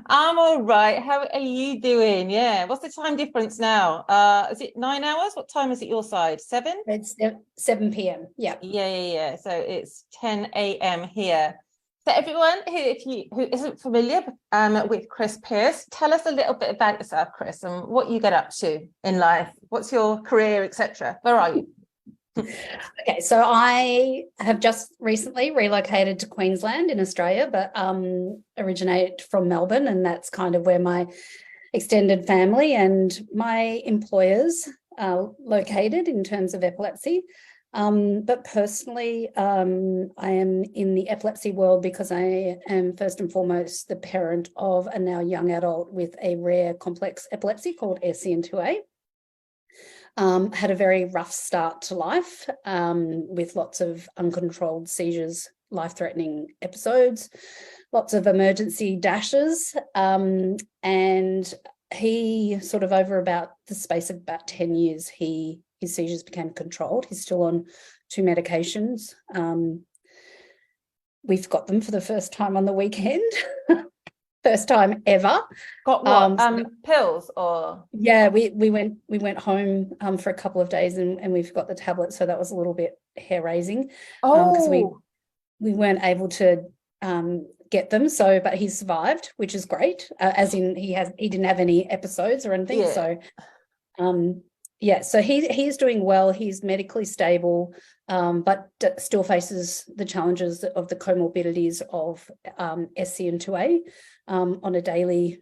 I'm all right. How are you doing? Yeah. What's the time difference now? Is it 9 hours? What time is it your side? 7? It's 7 p.m. Yeah. Yeah. So it's 10 a.m. here. So everyone who isn't familiar with Kris Pierce, tell us a little bit about yourself, Kris, and what you get up to in life. What's your career, etc. Where are you? Okay, so I have just recently relocated to Queensland in Australia, but originate from Melbourne, and that's kind of where my extended family and my employers are located in terms of epilepsy. But personally, I am in the epilepsy world because I am first and foremost the parent of a now young adult with a rare complex epilepsy called SCN2A. Had a very rough start to life with lots of uncontrolled seizures, life-threatening episodes, lots of emergency dashes, and he sort of over about the space of about 10 years, his seizures became controlled. He's still on 2 medications. We've got them for the first time on the weekend. First time ever. Got what? Pills or? Yeah, we went home for a couple of days and we've got the tablets, so that was a little bit hair raising. Because we weren't able to get them. So, but he survived, which is great. As in he didn't have any episodes or anything. Yeah. So yeah, so he's doing well. He's medically stable, but still faces the challenges of the comorbidities of SCN2A on a daily,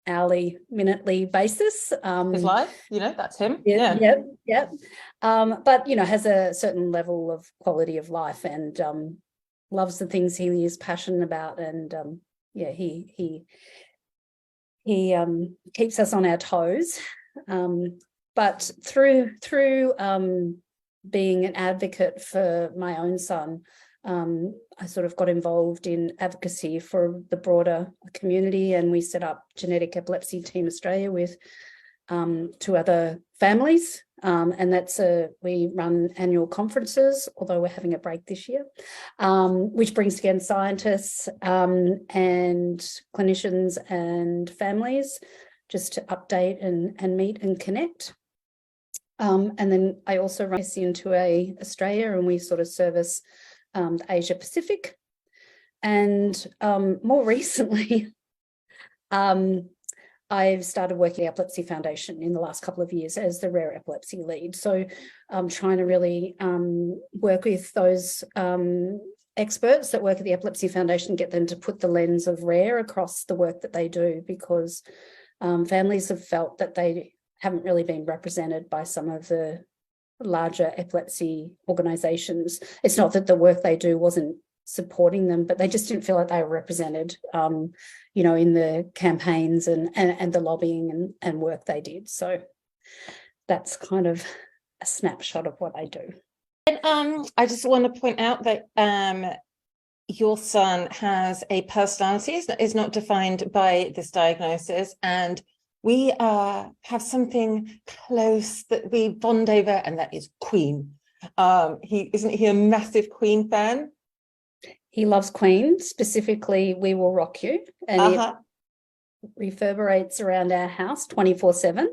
hourly, minutely basis. His life, that's him. Yeah. But has a certain level of quality of life and loves the things he is passionate about, and he keeps us on our toes. But through being an advocate for my own son, I sort of got involved in advocacy for the broader community, and we set up Genetic Epilepsy Team Australia with 2 other families, and we run annual conferences, although we're having a break this year, which brings together scientists and clinicians and families just to update and meet and connect. And then I also run SCN2A Australia, and we sort of service the Asia Pacific. And more recently, I've started working at the Epilepsy Foundation in the last couple of years as the rare epilepsy lead. So I'm trying to really work with those experts that work at the Epilepsy Foundation, get them to put the lens of rare across the work that they do, because families have felt that they haven't really been represented by some of the larger epilepsy organisations. It's not that the work they do wasn't supporting them, but they just didn't feel like they were represented, in the campaigns and the lobbying and work they did. So that's kind of a snapshot of what I do. And I just want to point out that your son has a personality that is not defined by this diagnosis, and we have something close that we bond over, and that is Queen. Isn't he a massive Queen fan? He loves Queen, specifically We Will Rock You, and it reverberates around our house 24/7.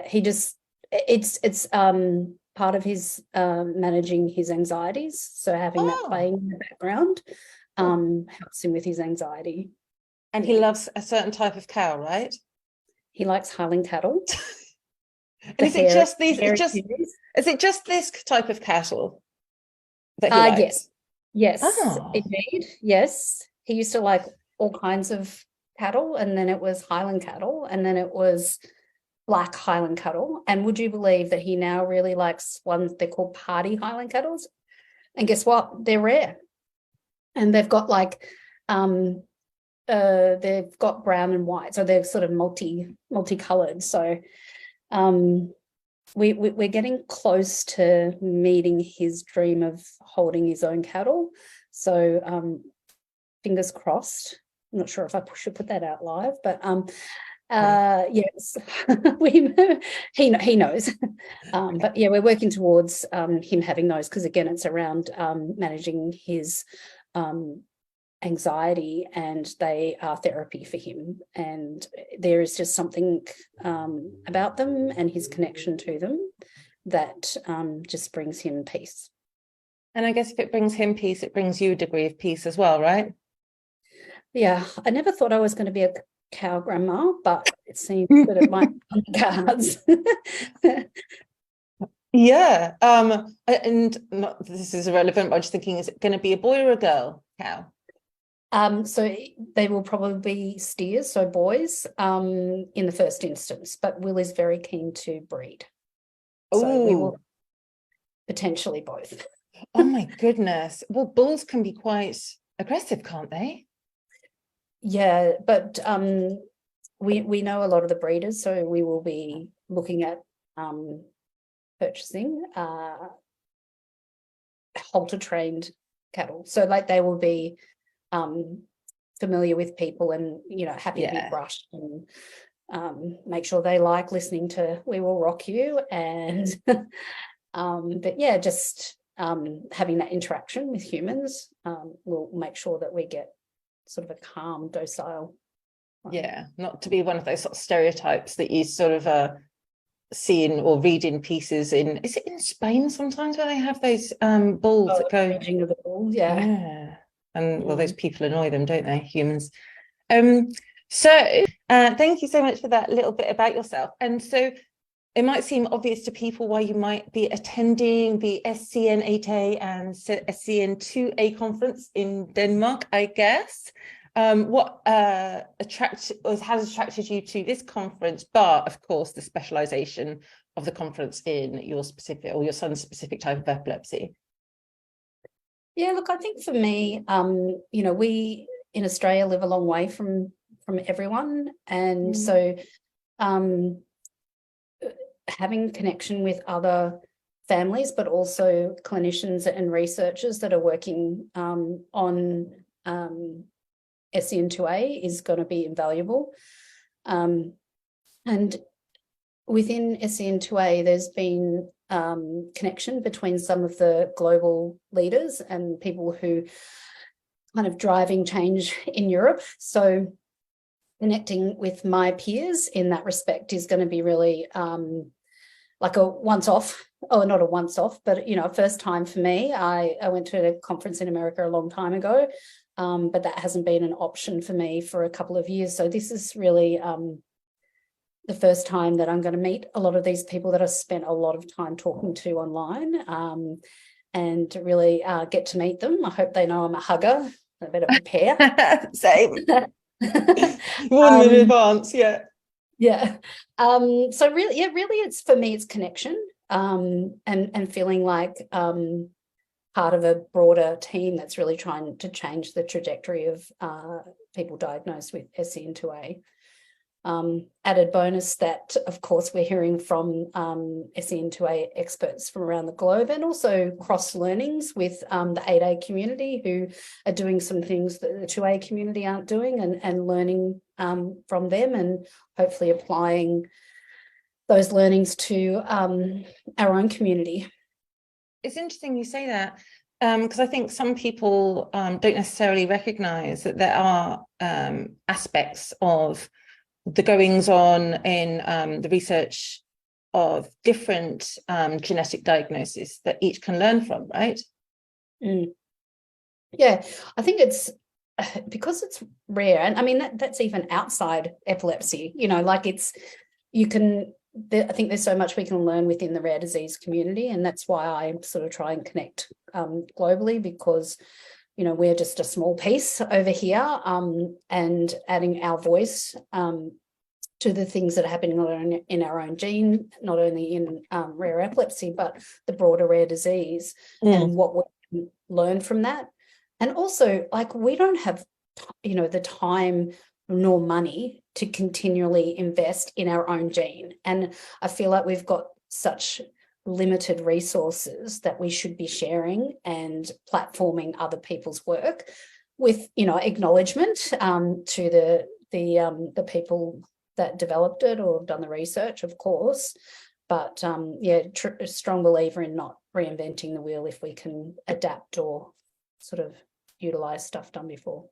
He just it's part of his managing his anxieties. So having that playing in the background helps him with his anxiety. And he loves a certain type of cow, right? He likes Highland cattle. And is it just this type of cattle that he likes? Yes, indeed. Yes. He used to like all kinds of cattle, and then it was Highland cattle, and then it was black Highland cattle. And would you believe that he now really likes ones they're called party Highland cattle? And guess what? They're rare. And they've got they've got brown and white, so they're sort of multicolored. So we're getting close to meeting his dream of holding his own cattle. So fingers crossed. I'm not sure if I should put that out live, but yes, he knows. But yeah, we're working towards him having those, because again, it's around managing his anxiety, and they are therapy for him. And there is just something about them and his connection to them that just brings him peace. And I guess if it brings him peace, it brings you a degree of peace as well, right? Yeah, I never thought I was going to be a cow grandma, but it seems that it might be on the cards. Yeah. And not this is irrelevant, but I'm just thinking, is it going to be a boy or a girl cow? So they will probably be steers, so boys, in the first instance, but Will is very keen to breed. So we will potentially both. Oh my goodness. Well, bulls can be quite aggressive, can't they? Yeah, but we know a lot of the breeders, so we will be looking at purchasing halter trained cattle. So like they will be familiar with people and, you know, happy to be brushed, and make sure they like listening to We Will Rock You. And but yeah, just having that interaction with humans will make sure that we get sort of a calm, docile. Yeah, not to be one of those sort of stereotypes that you sort of see in or read in pieces in, is it in Spain sometimes where they have those bulls that go Raging of the bulls, yeah. And well, those people annoy them, don't they, humans? So thank you so much for that little bit about yourself. And so it might seem obvious to people why you might be attending the SCN8A and SCN2A conference in Denmark, I guess. What has attracted you to this conference, but of course the specialization of the conference in your specific or your son's specific type of epilepsy? Yeah, look, I think for me, you know, we in Australia live a long way from everyone, and so having connection with other families, but also clinicians and researchers that are working on SCN2A is going to be invaluable. And within SCN2A, there's been connection between some of the global leaders and people who kind of driving change in Europe. So connecting with my peers in that respect is going to be really like a once-off, or not a once-off, but, you know, a first time for me. I went to a conference in America a long time ago, but that hasn't been an option for me for a couple of years. So this is really the first time that I'm going to meet a lot of these people that I spent a lot of time talking to online, and really get to meet them. I hope they know I'm a hugger. I better prepare. Same. Warn in advance, yeah. Yeah. So really, yeah, really it's for me, it's connection, and feeling like part of a broader team that's really trying to change the trajectory of people diagnosed with SCN2A. Added bonus that, of course, we're hearing from SCN2A experts from around the globe, and also cross learnings with the 8A community, who are doing some things that the 2A community aren't doing, and learning from them, and hopefully applying those learnings to our own community. It's interesting you say that, because I think some people don't necessarily recognise that there are aspects of the goings on in the research of different genetic diagnoses that each can learn from, right? Yeah, I think it's because it's rare, and I mean that's even outside epilepsy, you know, like it's, you can, I think there's so much we can learn within the rare disease community, and that's why I sort of try and connect globally, because, you know, we're just a small piece over here, and adding our voice to the things that are happening in our own gene, not only in rare epilepsy, but the broader rare disease, and what we can learn from that. And also, like, we don't have, you know, the time nor money to continually invest in our own gene. And I feel like we've got such limited resources that we should be sharing and platforming other people's work with, you know, acknowledgement to the people that developed it or have done the research, of course. But yeah, a strong believer in not reinventing the wheel if we can adapt or sort of utilised stuff done before.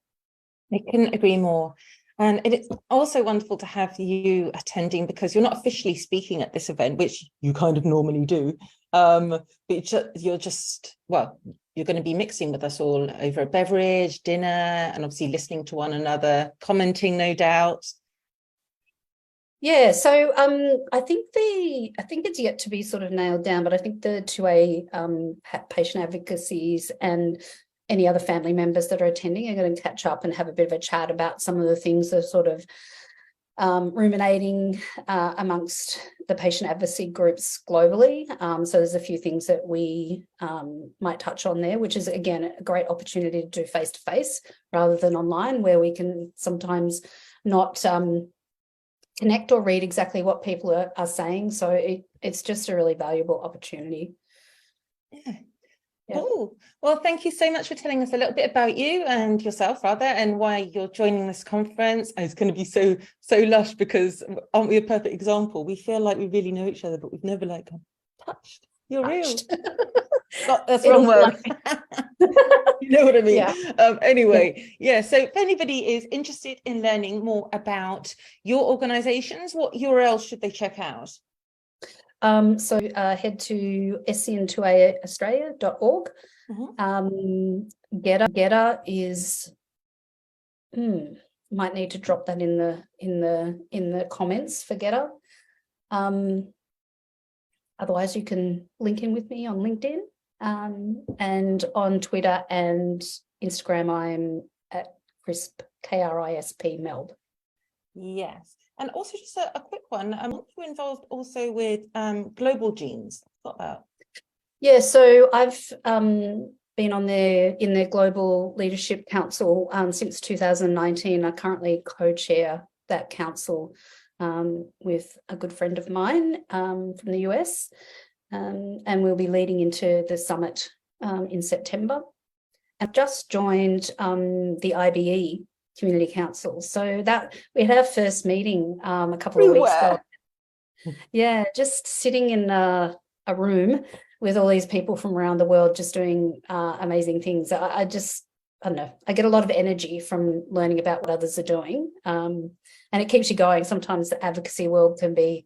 I couldn't agree more. And it's also wonderful to have you attending, because you're not officially speaking at this event, which you kind of normally do. But you're just, well, you're going to be mixing with us all over a beverage, dinner, and obviously listening to one another, commenting, no doubt. Yeah, so I think it's yet to be sort of nailed down, but I think the 2A patient advocacies and any other family members that are attending are going to catch up and have a bit of a chat about some of the things that are sort of ruminating amongst the patient advocacy groups globally. So there's a few things that we might touch on there, which is, again, a great opportunity to do face-to-face rather than online, where we can sometimes not connect or read exactly what people are saying. So it's just a really valuable opportunity. Yeah. Cool. Well, thank you so much for telling us a little bit about you and yourself, rather, and why you're joining this conference. It's going to be so lush, because aren't we a perfect example? We feel like we really know each other, but we've never like touched. You're real. That's the wrong word. You know what I mean? Yeah. Anyway, yeah. So if anybody is interested in learning more about your organizations, what URL should they check out? So head to SCN2A Australia.org. Getter is might need to drop that in the comments for Getter. Otherwise, you can link in with me on LinkedIn, and on Twitter and Instagram. I'm at Crisp, KRISP Melb. Yes. And also just a quick one, you involved also with Global Genes. Got that? Yeah, so I've been on in their Global Leadership Council since 2019. I currently co-chair that council with a good friend of mine from the US, and we'll be leading into the summit in September. I've just joined the IBE Community Council. So that we had our first meeting a couple of weeks ago. Yeah, just sitting in a room with all these people from around the world just doing amazing things. I don't know, I get a lot of energy from learning about what others are doing, and it keeps you going. Sometimes the advocacy world can be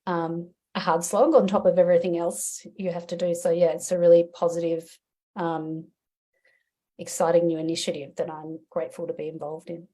a hard slog on top of everything else you have to do. So yeah, it's a really positive, exciting new initiative that I'm grateful to be involved in.